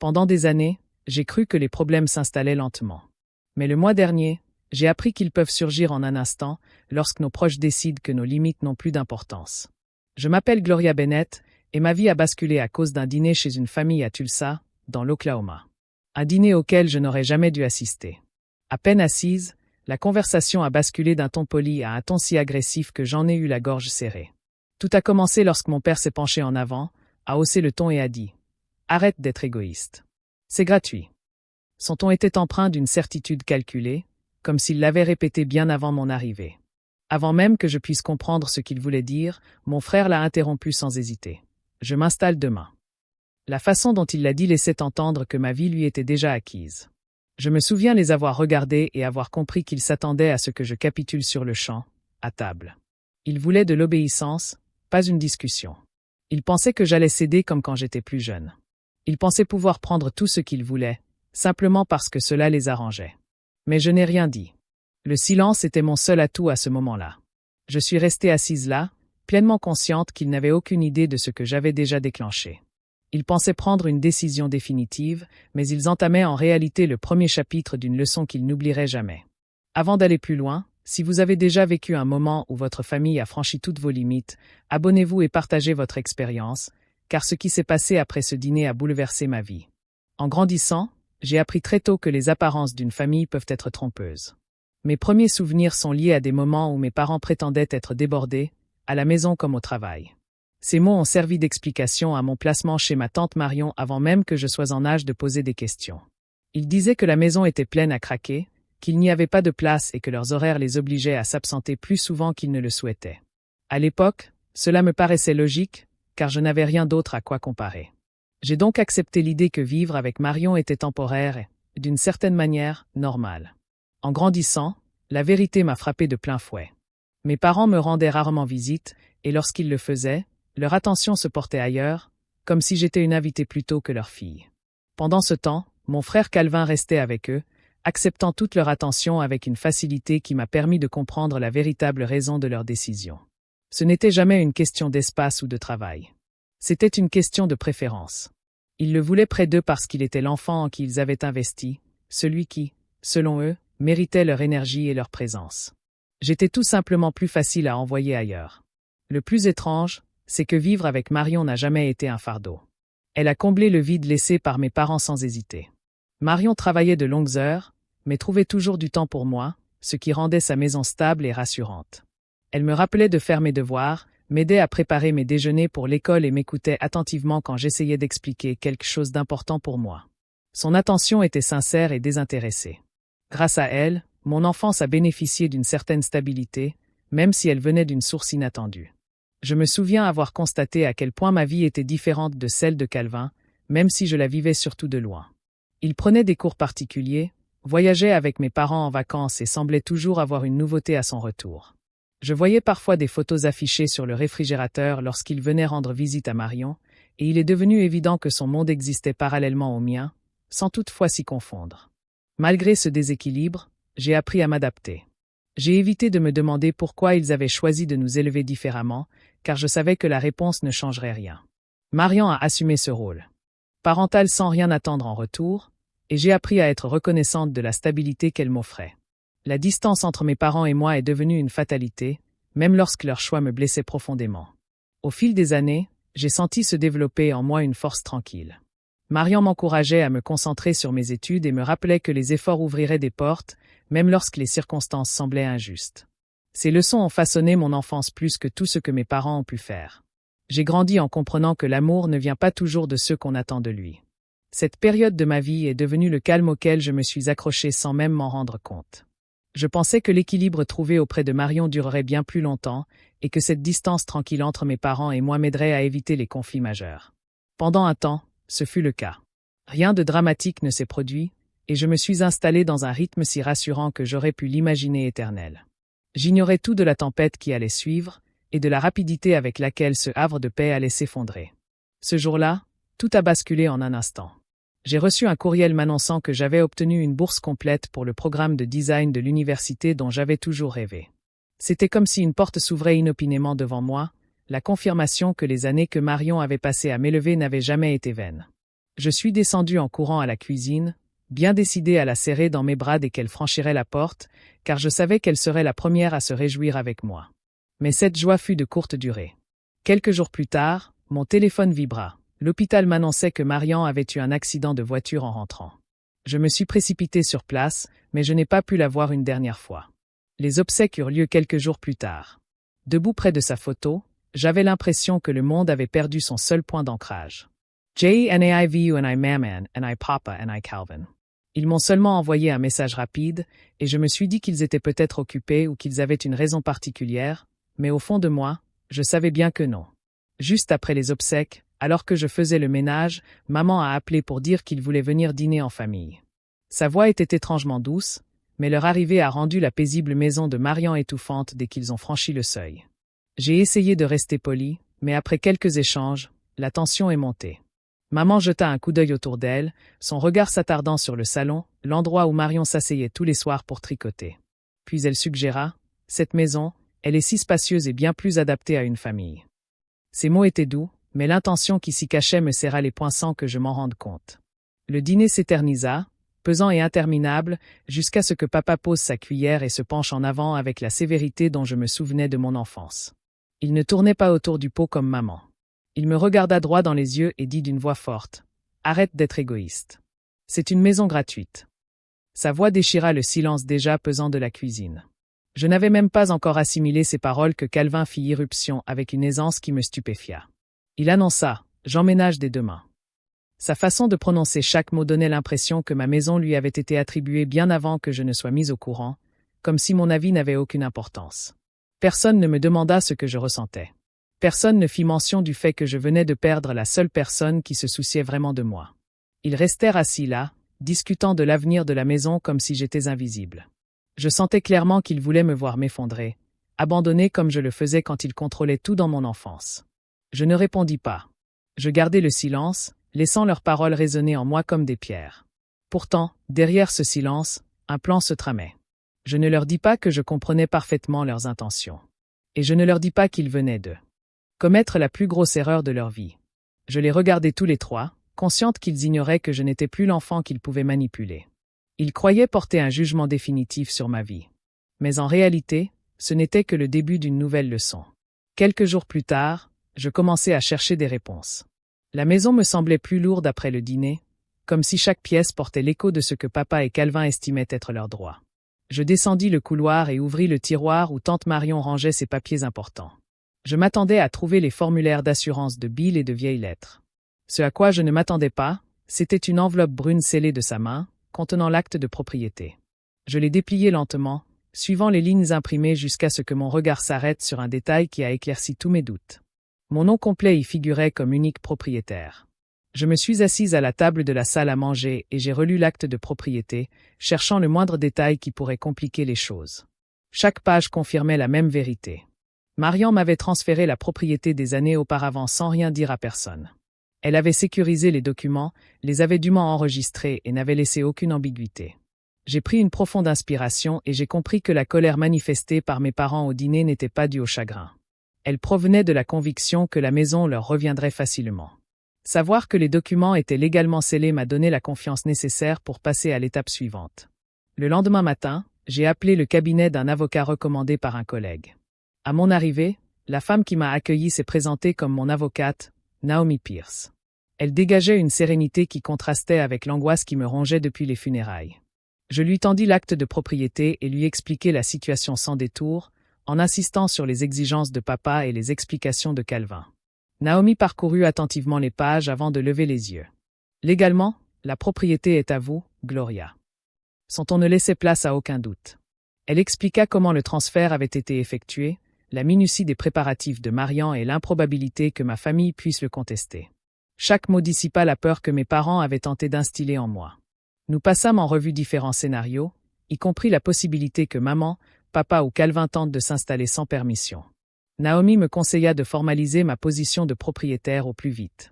Pendant des années, j'ai cru que les problèmes s'installaient lentement. Mais le mois dernier, j'ai appris qu'ils peuvent surgir en un instant lorsque nos proches décident que nos limites n'ont plus d'importance. Je m'appelle Gloria Bennett et ma vie a basculé à cause d'un dîner chez une famille à Tulsa, dans l'Oklahoma. Un dîner auquel je n'aurais jamais dû assister. À peine assise, la conversation a basculé d'un ton poli à un ton si agressif que j'en ai eu la gorge serrée. Tout a commencé lorsque mon père s'est penché en avant, a haussé le ton et a dit « Arrête d'être égoïste. C'est gratuit. » Son ton était empreint d'une certitude calculée, comme s'il l'avait répété bien avant mon arrivée. Avant même que je puisse comprendre ce qu'il voulait dire, mon frère l'a interrompu sans hésiter. « Je m'installe demain. » La façon dont il l'a dit laissait entendre que ma vie lui était déjà acquise. Je me souviens les avoir regardés et avoir compris qu'il s'attendait à ce que je capitule sur le champ, à table. Il voulait de l'obéissance, pas une discussion. Il pensait que j'allais céder comme quand j'étais plus jeune. Il pensait pouvoir prendre tout ce qu'il voulait, simplement parce que cela les arrangeait. Mais je n'ai rien dit. Le silence était mon seul atout à ce moment-là. Je suis restée assise là, pleinement consciente qu'il n'avait aucune idée de ce que j'avais déjà déclenché. Ils pensaient prendre une décision définitive, mais ils entamaient en réalité le premier chapitre d'une leçon qu'ils n'oublieraient jamais. Avant d'aller plus loin, si vous avez déjà vécu un moment où votre famille a franchi toutes vos limites, abonnez-vous et partagez votre expérience, car ce qui s'est passé après ce dîner a bouleversé ma vie. En grandissant, j'ai appris très tôt que les apparences d'une famille peuvent être trompeuses. Mes premiers souvenirs sont liés à des moments où mes parents prétendaient être débordés, à la maison comme au travail. Ces mots ont servi d'explication à mon placement chez ma tante Marion avant même que je sois en âge de poser des questions. Ils disaient que la maison était pleine à craquer, qu'il n'y avait pas de place et que leurs horaires les obligeaient à s'absenter plus souvent qu'ils ne le souhaitaient. À l'époque, cela me paraissait logique, car je n'avais rien d'autre à quoi comparer. J'ai donc accepté l'idée que vivre avec Marion était temporaire et, d'une certaine manière, normal. En grandissant, la vérité m'a frappé de plein fouet. Mes parents me rendaient rarement visite, et lorsqu'ils le faisaient, leur attention se portait ailleurs, comme si j'étais une invitée plutôt que leur fille. Pendant ce temps, mon frère Calvin restait avec eux, acceptant toute leur attention avec une facilité qui m'a permis de comprendre la véritable raison de leur décision. Ce n'était jamais une question d'espace ou de travail. C'était une question de préférence. Ils le voulaient près d'eux parce qu'il était l'enfant en qui ils avaient investi, celui qui, selon eux, méritait leur énergie et leur présence. J'étais tout simplement plus facile à envoyer ailleurs. Le plus étrange, c'est que vivre avec Marion n'a jamais été un fardeau. Elle a comblé le vide laissé par mes parents sans hésiter. Marion travaillait de longues heures, mais trouvait toujours du temps pour moi, ce qui rendait sa maison stable et rassurante. Elle me rappelait de faire mes devoirs, m'aidait à préparer mes déjeuners pour l'école et m'écoutait attentivement quand j'essayais d'expliquer quelque chose d'important pour moi. Son attention était sincère et désintéressée. Grâce à elle, mon enfance a bénéficié d'une certaine stabilité, même si elle venait d'une source inattendue. Je me souviens avoir constaté à quel point ma vie était différente de celle de Calvin, même si je la vivais surtout de loin. Il prenait des cours particuliers, voyageait avec mes parents en vacances et semblait toujours avoir une nouveauté à son retour. Je voyais parfois des photos affichées sur le réfrigérateur lorsqu'il venait rendre visite à Marion, et il est devenu évident que son monde existait parallèlement au mien, sans toutefois s'y confondre. Malgré ce déséquilibre, j'ai appris à m'adapter. J'ai évité de me demander pourquoi ils avaient choisi de nous élever différemment, car je savais que la réponse ne changerait rien. Marion a assumé ce rôle parental sans rien attendre en retour, et j'ai appris à être reconnaissante de la stabilité qu'elle m'offrait. La distance entre mes parents et moi est devenue une fatalité, même lorsque leur choix me blessait profondément. Au fil des années, j'ai senti se développer en moi une force tranquille. Marion m'encourageait à me concentrer sur mes études et me rappelait que les efforts ouvriraient des portes, même lorsque les circonstances semblaient injustes. Ces leçons ont façonné mon enfance plus que tout ce que mes parents ont pu faire. J'ai grandi en comprenant que l'amour ne vient pas toujours de ceux qu'on attend de lui. Cette période de ma vie est devenue le calme auquel je me suis accroché sans même m'en rendre compte. Je pensais que l'équilibre trouvé auprès de Marion durerait bien plus longtemps et que cette distance tranquille entre mes parents et moi m'aiderait à éviter les conflits majeurs. Pendant un temps, ce fut le cas. Rien de dramatique ne s'est produit, et je me suis installé dans un rythme si rassurant que j'aurais pu l'imaginer éternel. J'ignorais tout de la tempête qui allait suivre, et de la rapidité avec laquelle ce havre de paix allait s'effondrer. Ce jour-là, tout a basculé en un instant. J'ai reçu un courriel m'annonçant que j'avais obtenu une bourse complète pour le programme de design de l'université dont j'avais toujours rêvé. C'était comme si une porte s'ouvrait inopinément devant moi, la confirmation que les années que Marion avait passées à m'élever n'avaient jamais été vaines. Je suis descendue en courant à la cuisine, bien décidée à la serrer dans mes bras dès qu'elle franchirait la porte, car je savais qu'elle serait la première à se réjouir avec moi. Mais cette joie fut de courte durée. Quelques jours plus tard, mon téléphone vibra. L'hôpital m'annonçait que Marian avait eu un accident de voiture en rentrant. Je me suis précipitée sur place, mais je n'ai pas pu la voir une dernière fois. Les obsèques eurent lieu quelques jours plus tard. Debout près de sa photo, j'avais l'impression que le monde avait perdu son seul point d'ancrage. J-N-A-I-V-U and I Maman and I Papa and I Calvin. Ils m'ont seulement envoyé un message rapide, et je me suis dit qu'ils étaient peut-être occupés ou qu'ils avaient une raison particulière, mais au fond de moi, je savais bien que non. Juste après les obsèques, alors que je faisais le ménage, maman a appelé pour dire qu'il voulait venir dîner en famille. Sa voix était étrangement douce, mais leur arrivée a rendu la paisible maison de Marian étouffante dès qu'ils ont franchi le seuil. J'ai essayé de rester poli, mais après quelques échanges, la tension est montée. Maman jeta un coup d'œil autour d'elle, son regard s'attardant sur le salon, l'endroit où Marion s'asseyait tous les soirs pour tricoter. Puis elle suggéra « Cette maison, elle est si spacieuse et bien plus adaptée à une famille. » Ces mots étaient doux, mais l'intention qui s'y cachait me serra les poings sans que je m'en rende compte. Le dîner s'éternisa, pesant et interminable, jusqu'à ce que papa pose sa cuillère et se penche en avant avec la sévérité dont je me souvenais de mon enfance. Il ne tournait pas autour du pot comme maman. Il me regarda droit dans les yeux et dit d'une voix forte « Arrête d'être égoïste. C'est une maison gratuite. » Sa voix déchira le silence déjà pesant de la cuisine. Je n'avais même pas encore assimilé ces paroles que Calvin fit irruption avec une aisance qui me stupéfia. Il annonça « J'emménage dès demain. » Sa façon de prononcer chaque mot donnait l'impression que ma maison lui avait été attribuée bien avant que je ne sois mise au courant, comme si mon avis n'avait aucune importance. Personne ne me demanda ce que je ressentais. Personne ne fit mention du fait que je venais de perdre la seule personne qui se souciait vraiment de moi. Ils restèrent assis là, discutant de l'avenir de la maison comme si j'étais invisible. Je sentais clairement qu'ils voulaient me voir m'effondrer, abandonné comme je le faisais quand ils contrôlaient tout dans mon enfance. Je ne répondis pas. Je gardai le silence, laissant leurs paroles résonner en moi comme des pierres. Pourtant, derrière ce silence, un plan se tramait. Je ne leur dis pas que je comprenais parfaitement leurs intentions. Et je ne leur dis pas qu'ils venaient de commettre la plus grosse erreur de leur vie. Je les regardais tous les trois, consciente qu'ils ignoraient que je n'étais plus l'enfant qu'ils pouvaient manipuler. Ils croyaient porter un jugement définitif sur ma vie. Mais en réalité, ce n'était que le début d'une nouvelle leçon. Quelques jours plus tard, je commençais à chercher des réponses. La maison me semblait plus lourde après le dîner, comme si chaque pièce portait l'écho de ce que papa et Calvin estimaient être leurs droits. Je descendis le couloir et ouvris le tiroir où tante Marion rangeait ses papiers importants. Je m'attendais à trouver les formulaires d'assurance de Bill et de vieilles lettres. Ce à quoi je ne m'attendais pas, c'était une enveloppe brune scellée de sa main, contenant l'acte de propriété. Je l'ai déplié lentement, suivant les lignes imprimées jusqu'à ce que mon regard s'arrête sur un détail qui a éclairci tous mes doutes. Mon nom complet y figurait comme unique propriétaire. Je me suis assise à la table de la salle à manger et j'ai relu l'acte de propriété, cherchant le moindre détail qui pourrait compliquer les choses. Chaque page confirmait la même vérité. Marian m'avait transféré la propriété des années auparavant sans rien dire à personne. Elle avait sécurisé les documents, les avait dûment enregistrés et n'avait laissé aucune ambiguïté. J'ai pris une profonde inspiration et j'ai compris que la colère manifestée par mes parents au dîner n'était pas due au chagrin. Elle provenait de la conviction que la maison leur reviendrait facilement. Savoir que les documents étaient légalement scellés m'a donné la confiance nécessaire pour passer à l'étape suivante. Le lendemain matin, j'ai appelé le cabinet d'un avocat recommandé par un collègue. À mon arrivée, la femme qui m'a accueilli s'est présentée comme mon avocate, Naomi Pierce. Elle dégageait une sérénité qui contrastait avec l'angoisse qui me rongeait depuis les funérailles. Je lui tendis l'acte de propriété et lui expliquai la situation sans détour, en insistant sur les exigences de papa et les explications de Calvin. Naomi parcourut attentivement les pages avant de lever les yeux. Légalement, la propriété est à vous, Gloria. Son ton ne laissait place à aucun doute. Elle expliqua comment le transfert avait été effectué, la minutie des préparatifs de Marian et l'improbabilité que ma famille puisse le contester. Chaque mot dissipa la peur que mes parents avaient tenté d'instiller en moi. Nous passâmes en revue différents scénarios, y compris la possibilité que maman, papa ou Calvin tentent de s'installer sans permission. Naomi me conseilla de formaliser ma position de propriétaire au plus vite.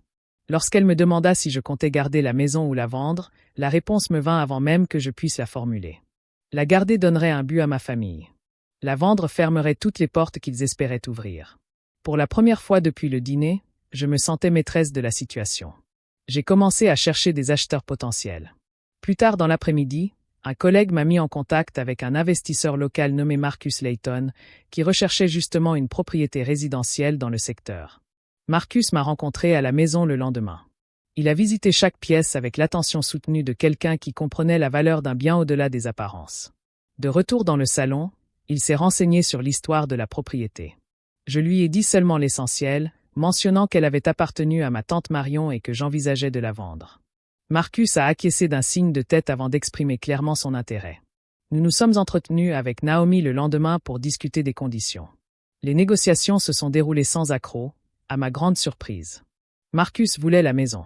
Lorsqu'elle me demanda si je comptais garder la maison ou la vendre, la réponse me vint avant même que je puisse la formuler. La garder donnerait un but à ma famille. La vendre fermerait toutes les portes qu'ils espéraient ouvrir. Pour la première fois depuis le dîner, je me sentais maîtresse de la situation. J'ai commencé à chercher des acheteurs potentiels. Plus tard dans l'après-midi, un collègue m'a mis en contact avec un investisseur local nommé Marcus Layton, qui recherchait justement une propriété résidentielle dans le secteur. Marcus m'a rencontré à la maison le lendemain. Il a visité chaque pièce avec l'attention soutenue de quelqu'un qui comprenait la valeur d'un bien au-delà des apparences. De retour dans le salon, il s'est renseigné sur l'histoire de la propriété. Je lui ai dit seulement l'essentiel, mentionnant qu'elle avait appartenu à ma tante Marion et que j'envisageais de la vendre. Marcus a acquiescé d'un signe de tête avant d'exprimer clairement son intérêt. Nous nous sommes entretenus avec Naomi le lendemain pour discuter des conditions. Les négociations se sont déroulées sans accroc, à ma grande surprise. Marcus voulait la maison.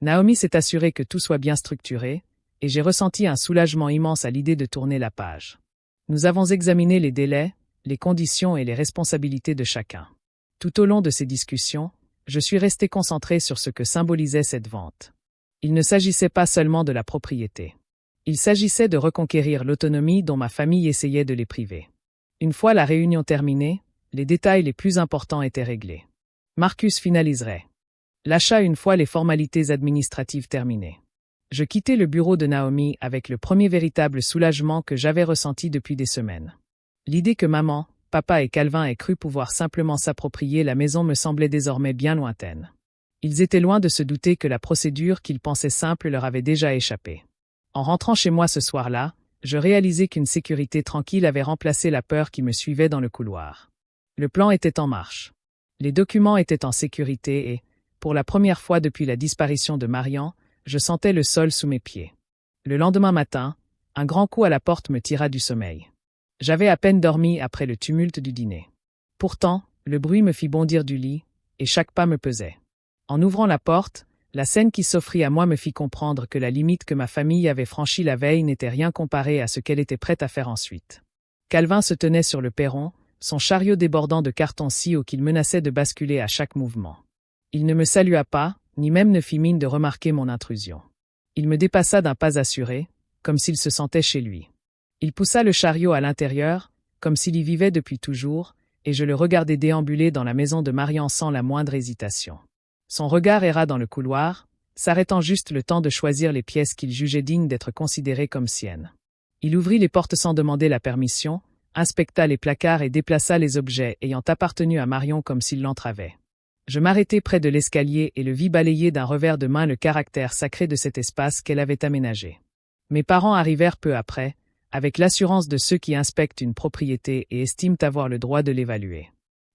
Naomi s'est assurée que tout soit bien structuré, et j'ai ressenti un soulagement immense à l'idée de tourner la page. Nous avons examiné les délais, les conditions et les responsabilités de chacun. Tout au long de ces discussions, je suis resté concentré sur ce que symbolisait cette vente. Il ne s'agissait pas seulement de la propriété. Il s'agissait de reconquérir l'autonomie dont ma famille essayait de les priver. Une fois la réunion terminée, les détails les plus importants étaient réglés. Marcus finaliserait l'achat une fois les formalités administratives terminées. Je quittais le bureau de Naomi avec le premier véritable soulagement que j'avais ressenti depuis des semaines. L'idée que maman, papa et Calvin aient cru pouvoir simplement s'approprier la maison me semblait désormais bien lointaine. Ils étaient loin de se douter que la procédure qu'ils pensaient simple leur avait déjà échappé. En rentrant chez moi ce soir-là, je réalisais qu'une sécurité tranquille avait remplacé la peur qui me suivait dans le couloir. Le plan était en marche. Les documents étaient en sécurité et, pour la première fois depuis la disparition de Marian, je sentais le sol sous mes pieds. Le lendemain matin, un grand coup à la porte me tira du sommeil. J'avais à peine dormi après le tumulte du dîner. Pourtant, le bruit me fit bondir du lit, et chaque pas me pesait. En ouvrant la porte, la scène qui s'offrit à moi me fit comprendre que la limite que ma famille avait franchie la veille n'était rien comparée à ce qu'elle était prête à faire ensuite. Calvin se tenait sur le perron, son chariot débordant de cartons si haut qu'il menaçait de basculer à chaque mouvement. Il ne me salua pas, ni même ne fit mine de remarquer mon intrusion. Il me dépassa d'un pas assuré, comme s'il se sentait chez lui. Il poussa le chariot à l'intérieur, comme s'il y vivait depuis toujours, et je le regardai déambuler dans la maison de Marian sans la moindre hésitation. Son regard erra dans le couloir, s'arrêtant juste le temps de choisir les pièces qu'il jugeait dignes d'être considérées comme siennes. Il ouvrit les portes sans demander la permission, inspecta les placards et déplaça les objets ayant appartenu à Marion comme s'il l'entravait. Je m'arrêtai près de l'escalier et le vis balayer d'un revers de main le caractère sacré de cet espace qu'elle avait aménagé. Mes parents arrivèrent peu après, avec l'assurance de ceux qui inspectent une propriété et estiment avoir le droit de l'évaluer.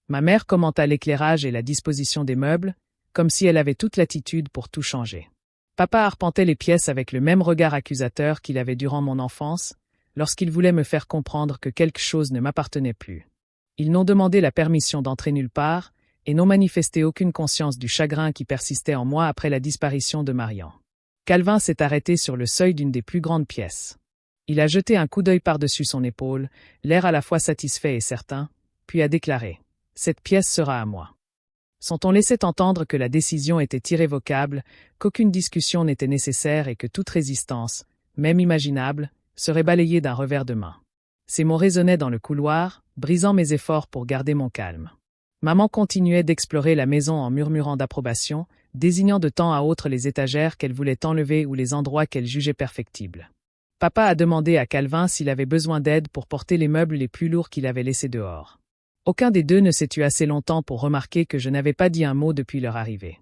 Ma mère commenta l'éclairage et la disposition des meubles, comme si elle avait toute l'attitude pour tout changer. Papa arpentait les pièces avec le même regard accusateur qu'il avait durant mon enfance, lorsqu'il voulait me faire comprendre que quelque chose ne m'appartenait plus. Ils n'ont demandé la permission d'entrer nulle part, et n'ont manifesté aucune conscience du chagrin qui persistait en moi après la disparition de Marian. Calvin s'est arrêté sur le seuil d'une des plus grandes pièces. Il a jeté un coup d'œil par-dessus son épaule, l'air à la fois satisfait et certain, puis a déclaré « Cette pièce sera à moi ». Son ton laissait entendre que la décision était irrévocable, qu'aucune discussion n'était nécessaire et que toute résistance, même imaginable, serait balayée d'un revers de main. Ces mots résonnaient dans le couloir, brisant mes efforts pour garder mon calme. Maman continuait d'explorer la maison en murmurant d'approbation, désignant de temps à autre les étagères qu'elle voulait enlever ou les endroits qu'elle jugeait perfectibles. Papa a demandé à Calvin s'il avait besoin d'aide pour porter les meubles les plus lourds qu'il avait laissés dehors. Aucun des deux ne s'est eu assez longtemps pour remarquer que je n'avais pas dit un mot depuis leur arrivée.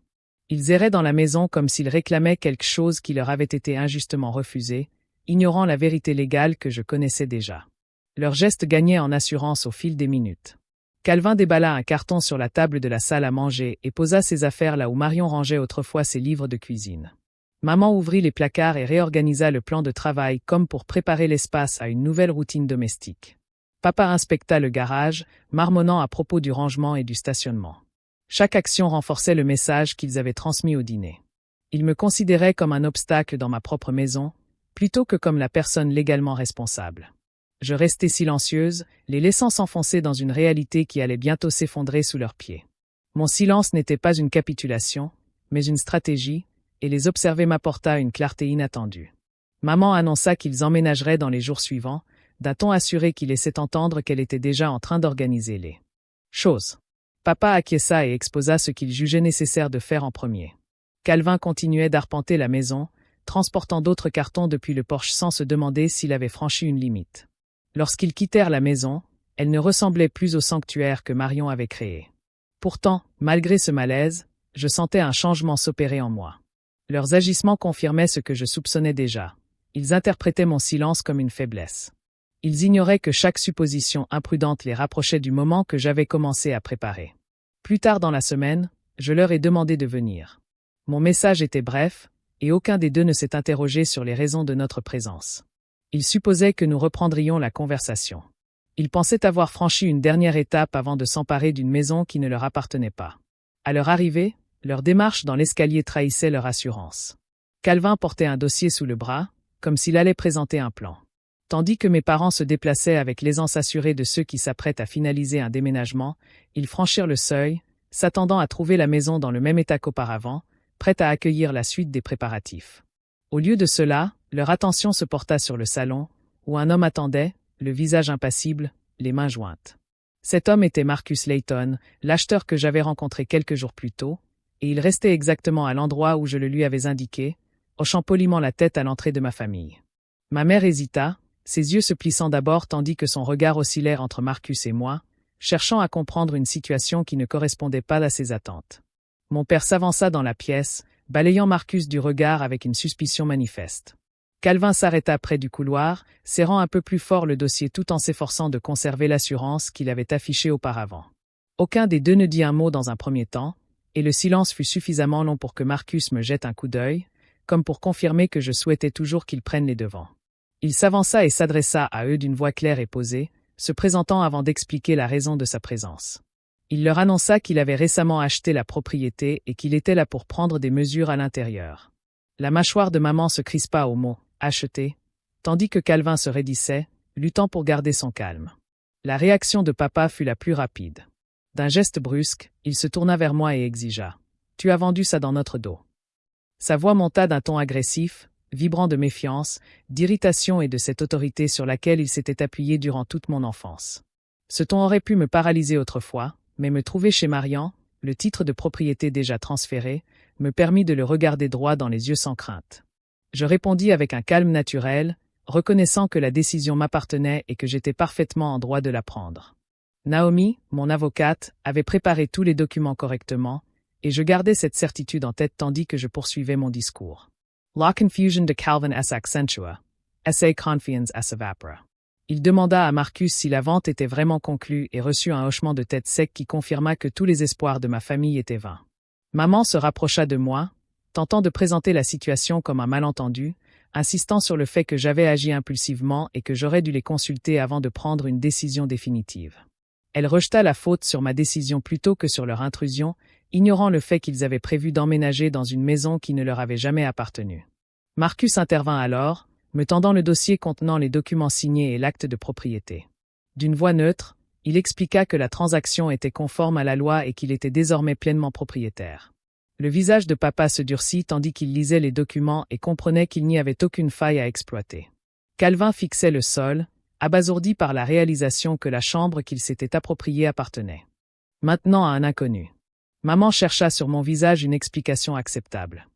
Ils erraient dans la maison comme s'ils réclamaient quelque chose qui leur avait été injustement refusé, ignorant la vérité légale que je connaissais déjà. Leurs gestes gagnaient en assurance au fil des minutes. Calvin déballa un carton sur la table de la salle à manger et posa ses affaires là où Marion rangeait autrefois ses livres de cuisine. Maman ouvrit les placards et réorganisa le plan de travail comme pour préparer l'espace à une nouvelle routine domestique. Papa inspecta le garage, marmonnant à propos du rangement et du stationnement. Chaque action renforçait le message qu'ils avaient transmis au dîner. Ils me considéraient comme un obstacle dans ma propre maison, plutôt que comme la personne légalement responsable. Je restais silencieuse, les laissant s'enfoncer dans une réalité qui allait bientôt s'effondrer sous leurs pieds. Mon silence n'était pas une capitulation, mais une stratégie, et les observer m'apporta une clarté inattendue. Maman annonça qu'ils emménageraient dans les jours suivants, d'un ton assuré qui laissait entendre qu'elle était déjà en train d'organiser les choses. Papa acquiesça et exposa ce qu'il jugeait nécessaire de faire en premier. Calvin continuait d'arpenter la maison, transportant d'autres cartons depuis le porche sans se demander s'il avait franchi une limite. Lorsqu'ils quittèrent la maison, elle ne ressemblait plus au sanctuaire que Marion avait créé. Pourtant, malgré ce malaise, je sentais un changement s'opérer en moi. Leurs agissements confirmaient ce que je soupçonnais déjà. Ils interprétaient mon silence comme une faiblesse. Ils ignoraient que chaque supposition imprudente les rapprochait du moment que j'avais commencé à préparer. Plus tard dans la semaine, je leur ai demandé de venir. Mon message était bref, et aucun des deux ne s'est interrogé sur les raisons de notre présence. Ils supposaient que nous reprendrions la conversation. Ils pensaient avoir franchi une dernière étape avant de s'emparer d'une maison qui ne leur appartenait pas. À leur arrivée, leur démarche dans l'escalier trahissait leur assurance. Calvin portait un dossier sous le bras, comme s'il allait présenter un plan. Tandis que mes parents se déplaçaient avec l'aisance assurée de ceux qui s'apprêtent à finaliser un déménagement, ils franchirent le seuil, s'attendant à trouver la maison dans le même état qu'auparavant, prête à accueillir la suite des préparatifs. Au lieu de cela, leur attention se porta sur le salon, où un homme attendait, le visage impassible, les mains jointes. Cet homme était Marcus Layton, l'acheteur que j'avais rencontré quelques jours plus tôt, et il restait exactement à l'endroit où je le lui avais indiqué, hochant poliment la tête à l'entrée de ma famille. Ma mère hésita, ses yeux se plissant d'abord tandis que son regard oscillait entre Marcus et moi, cherchant à comprendre une situation qui ne correspondait pas à ses attentes. Mon père s'avança dans la pièce, balayant Marcus du regard avec une suspicion manifeste. Calvin s'arrêta près du couloir, serrant un peu plus fort le dossier tout en s'efforçant de conserver l'assurance qu'il avait affichée auparavant. Aucun des deux ne dit un mot dans un premier temps, et le silence fut suffisamment long pour que Marcus me jette un coup d'œil, comme pour confirmer que je souhaitais toujours qu'ils prennent les devants. Il s'avança et s'adressa à eux d'une voix claire et posée, se présentant avant d'expliquer la raison de sa présence. Il leur annonça qu'il avait récemment acheté la propriété et qu'il était là pour prendre des mesures à l'intérieur. La mâchoire de maman se crispa au mot « acheter », tandis que Calvin se raidissait, luttant pour garder son calme. La réaction de papa fut la plus rapide. D'un geste brusque, il se tourna vers moi et exigea « Tu as vendu ça dans notre dos ». Sa voix monta d'un ton agressif, vibrant de méfiance, d'irritation et de cette autorité sur laquelle il s'était appuyé durant toute mon enfance. Ce ton aurait pu me paralyser autrefois, mais me trouver chez Marian, le titre de propriété déjà transféré, me permit de le regarder droit dans les yeux sans crainte. Je répondis avec un calme naturel, reconnaissant que la décision m'appartenait et que j'étais parfaitement en droit de la prendre. Naomi, mon avocate, avait préparé tous les documents correctement, et je gardais cette certitude en tête tandis que je poursuivais mon discours. La confusion de Calvin s'accentua. Sa confiance s'évapora. Il demanda à Marcus si la vente était vraiment conclue et reçut un hochement de tête sec qui confirma que tous les espoirs de ma famille étaient vains. Maman se rapprocha de moi, tentant de présenter la situation comme un malentendu, insistant sur le fait que j'avais agi impulsivement et que j'aurais dû les consulter avant de prendre une décision définitive. Elle rejeta la faute sur ma décision plutôt que sur leur intrusion, ignorant le fait qu'ils avaient prévu d'emménager dans une maison qui ne leur avait jamais appartenu. Marcus intervint alors, me tendant le dossier contenant les documents signés et l'acte de propriété. D'une voix neutre, il expliqua que la transaction était conforme à la loi et qu'il était désormais pleinement propriétaire. Le visage de papa se durcit tandis qu'il lisait les documents et comprenait qu'il n'y avait aucune faille à exploiter. Calvin fixait le sol, abasourdi par la réalisation que la chambre qu'il s'était appropriée appartenait maintenant à un inconnu. Maman chercha sur mon visage une explication acceptable.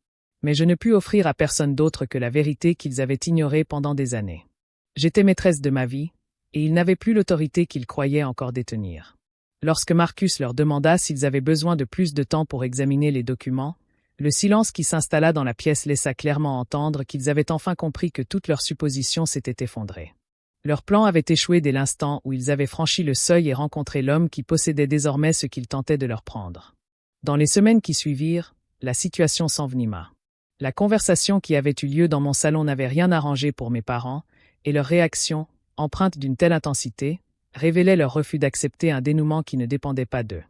Mais je ne pus offrir à personne d'autre que la vérité qu'ils avaient ignorée pendant des années. J'étais maîtresse de ma vie, et ils n'avaient plus l'autorité qu'ils croyaient encore détenir. Lorsque Marcus leur demanda s'ils avaient besoin de plus de temps pour examiner les documents, le silence qui s'installa dans la pièce laissa clairement entendre qu'ils avaient enfin compris que toutes leurs suppositions s'étaient effondrées. Leur plan avait échoué dès l'instant où ils avaient franchi le seuil et rencontré l'homme qui possédait désormais ce qu'ils tentaient de leur prendre. Dans les semaines qui suivirent, la situation s'envenima. La conversation qui avait eu lieu dans mon salon n'avait rien arrangé pour mes parents, et leur réaction, empreinte d'une telle intensité, révélait leur refus d'accepter un dénouement qui ne dépendait pas d'eux.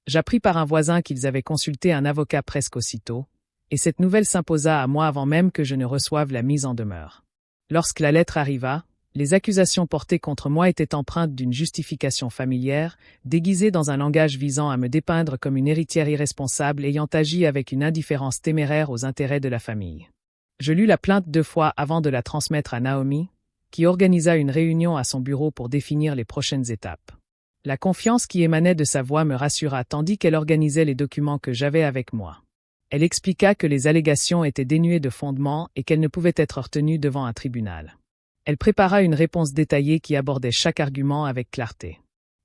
J'appris par un voisin qu'ils avaient consulté un avocat presque aussitôt, et cette nouvelle s'imposa à moi avant même que je ne reçoive la mise en demeure. Lorsque la lettre arriva, les accusations portées contre moi étaient empreintes d'une justification familière, déguisée dans un langage visant à me dépeindre comme une héritière irresponsable ayant agi avec une indifférence téméraire aux intérêts de la famille. Je lus la plainte 2 fois avant de la transmettre à Naomi, qui organisa une réunion à son bureau pour définir les prochaines étapes. La confiance qui émanait de sa voix me rassura tandis qu'elle organisait les documents que j'avais avec moi. Elle expliqua que les allégations étaient dénuées de fondement et qu'elles ne pouvaient être retenues devant un tribunal. Elle prépara une réponse détaillée qui abordait chaque argument avec clarté.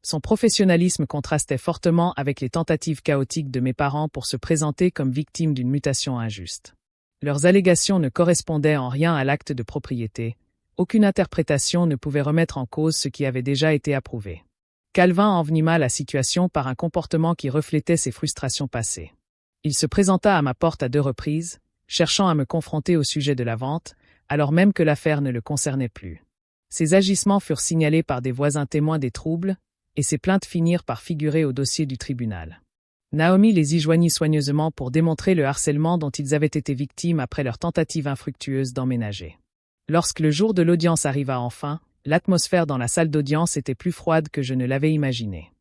Son professionnalisme contrastait fortement avec les tentatives chaotiques de mes parents pour se présenter comme victimes d'une mutation injuste. Leurs allégations ne correspondaient en rien à l'acte de propriété. Aucune interprétation ne pouvait remettre en cause ce qui avait déjà été approuvé. Calvin envenima la situation par un comportement qui reflétait ses frustrations passées. Il se présenta à ma porte à 2 reprises, cherchant à me confronter au sujet de la vente, alors même que l'affaire ne le concernait plus. Ses agissements furent signalés par des voisins témoins des troubles, et ses plaintes finirent par figurer au dossier du tribunal. Naomi les y joignit soigneusement pour démontrer le harcèlement dont ils avaient été victimes après leur tentative infructueuse d'emménager. Lorsque le jour de l'audience arriva enfin, l'atmosphère dans la salle d'audience était plus froide que je ne l'avais imaginé.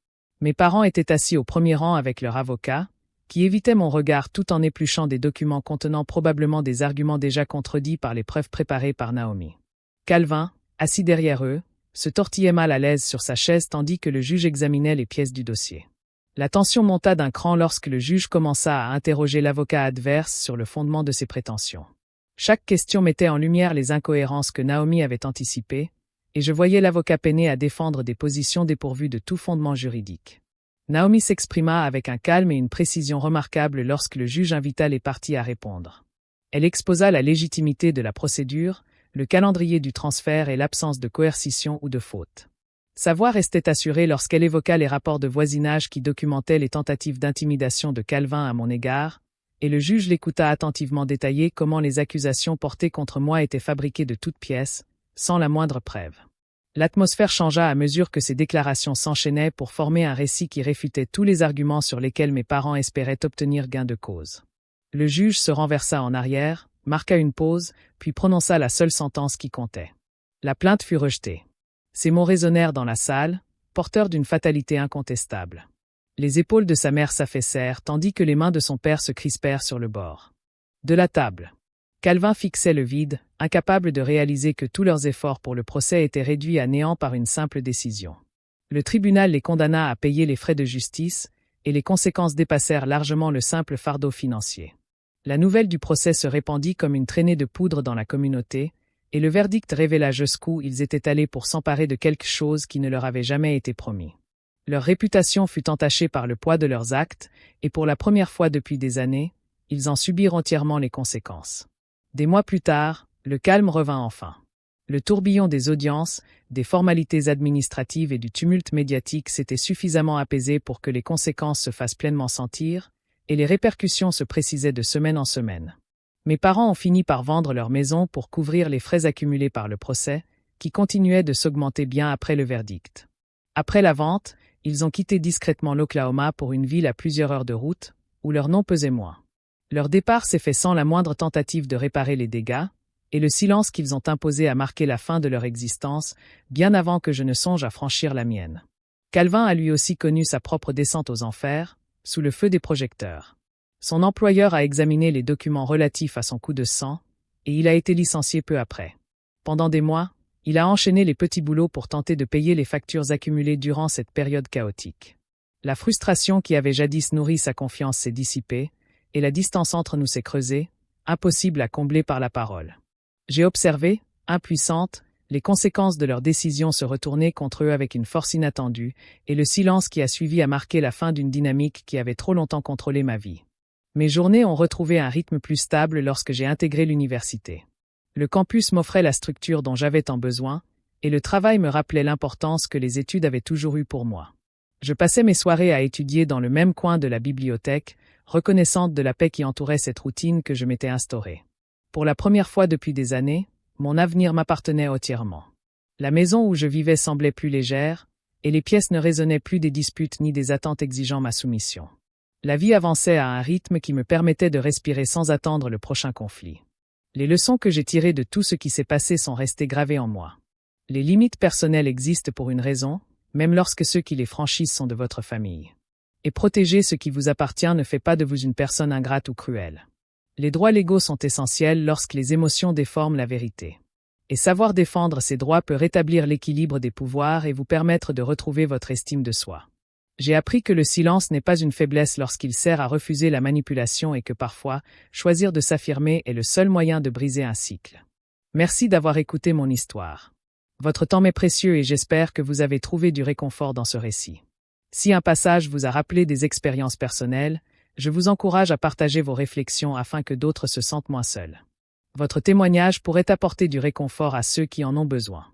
Mes parents étaient assis au premier rang avec leur avocat, qui évitait mon regard tout en épluchant des documents contenant probablement des arguments déjà contredits par les preuves préparées par Naomi. Calvin, assis derrière eux, se tortillait mal à l'aise sur sa chaise tandis que le juge examinait les pièces du dossier. La tension monta d'un cran lorsque le juge commença à interroger l'avocat adverse sur le fondement de ses prétentions. Chaque question mettait en lumière les incohérences que Naomi avait anticipées, et je voyais l'avocat peiner à défendre des positions dépourvues de tout fondement juridique. Naomi s'exprima avec un calme et une précision remarquables lorsque le juge invita les parties à répondre. Elle exposa la légitimité de la procédure, le calendrier du transfert et l'absence de coercition ou de faute. Sa voix restait assurée lorsqu'elle évoqua les rapports de voisinage qui documentaient les tentatives d'intimidation de Calvin à mon égard, et le juge l'écouta attentivement détailler comment les accusations portées contre moi étaient fabriquées de toutes pièces, sans la moindre preuve. L'atmosphère changea à mesure que ces déclarations s'enchaînaient pour former un récit qui réfutait tous les arguments sur lesquels mes parents espéraient obtenir gain de cause. Le juge se renversa en arrière, marqua une pause, puis prononça la seule sentence qui comptait. La plainte fut rejetée. Ces mots résonnèrent dans la salle, porteurs d'une fatalité incontestable. Les épaules de sa mère s'affaissèrent, tandis que les mains de son père se crispèrent sur le bord de la table. Calvin fixait le vide, incapable de réaliser que tous leurs efforts pour le procès étaient réduits à néant par une simple décision. Le tribunal les condamna à payer les frais de justice, et les conséquences dépassèrent largement le simple fardeau financier. La nouvelle du procès se répandit comme une traînée de poudre dans la communauté, et le verdict révéla jusqu'où ils étaient allés pour s'emparer de quelque chose qui ne leur avait jamais été promis. Leur réputation fut entachée par le poids de leurs actes, et pour la première fois depuis des années, ils en subirent entièrement les conséquences. Des mois plus tard, le calme revint enfin. Le tourbillon des audiences, des formalités administratives et du tumulte médiatique s'était suffisamment apaisé pour que les conséquences se fassent pleinement sentir, et les répercussions se précisaient de semaine en semaine. Mes parents ont fini par vendre leur maison pour couvrir les frais accumulés par le procès, qui continuait de s'augmenter bien après le verdict. Après la vente, ils ont quitté discrètement l'Oklahoma pour une ville à plusieurs heures de route, où leur nom pesait moins. Leur départ s'est fait sans la moindre tentative de réparer les dégâts, et le silence qu'ils ont imposé a marqué la fin de leur existence, bien avant que je ne songe à franchir la mienne. Calvin a lui aussi connu sa propre descente aux enfers, sous le feu des projecteurs. Son employeur a examiné les documents relatifs à son coup de sang, et il a été licencié peu après. Pendant des mois, il a enchaîné les petits boulots pour tenter de payer les factures accumulées durant cette période chaotique. La frustration qui avait jadis nourri sa confiance s'est dissipée, et la distance entre nous s'est creusée, impossible à combler par la parole. J'ai observé, impuissante, les conséquences de leurs décisions se retourner contre eux avec une force inattendue, et le silence qui a suivi a marqué la fin d'une dynamique qui avait trop longtemps contrôlé ma vie. Mes journées ont retrouvé un rythme plus stable lorsque j'ai intégré l'université. Le campus m'offrait la structure dont j'avais tant besoin, et le travail me rappelait l'importance que les études avaient toujours eue pour moi. Je passais mes soirées à étudier dans le même coin de la bibliothèque, reconnaissante de la paix qui entourait cette routine que je m'étais instaurée. Pour la première fois depuis des années, mon avenir m'appartenait entièrement. La maison où je vivais semblait plus légère, et les pièces ne résonnaient plus des disputes ni des attentes exigeant ma soumission. La vie avançait à un rythme qui me permettait de respirer sans attendre le prochain conflit. Les leçons que j'ai tirées de tout ce qui s'est passé sont restées gravées en moi. Les limites personnelles existent pour une raison, même lorsque ceux qui les franchissent sont de votre famille. Et protéger ce qui vous appartient ne fait pas de vous une personne ingrate ou cruelle. Les droits légaux sont essentiels lorsque les émotions déforment la vérité. Et savoir défendre ces droits peut rétablir l'équilibre des pouvoirs et vous permettre de retrouver votre estime de soi. J'ai appris que le silence n'est pas une faiblesse lorsqu'il sert à refuser la manipulation et que parfois, choisir de s'affirmer est le seul moyen de briser un cycle. Merci d'avoir écouté mon histoire. Votre temps m'est précieux et j'espère que vous avez trouvé du réconfort dans ce récit. Si un passage vous a rappelé des expériences personnelles, je vous encourage à partager vos réflexions afin que d'autres se sentent moins seuls. Votre témoignage pourrait apporter du réconfort à ceux qui en ont besoin.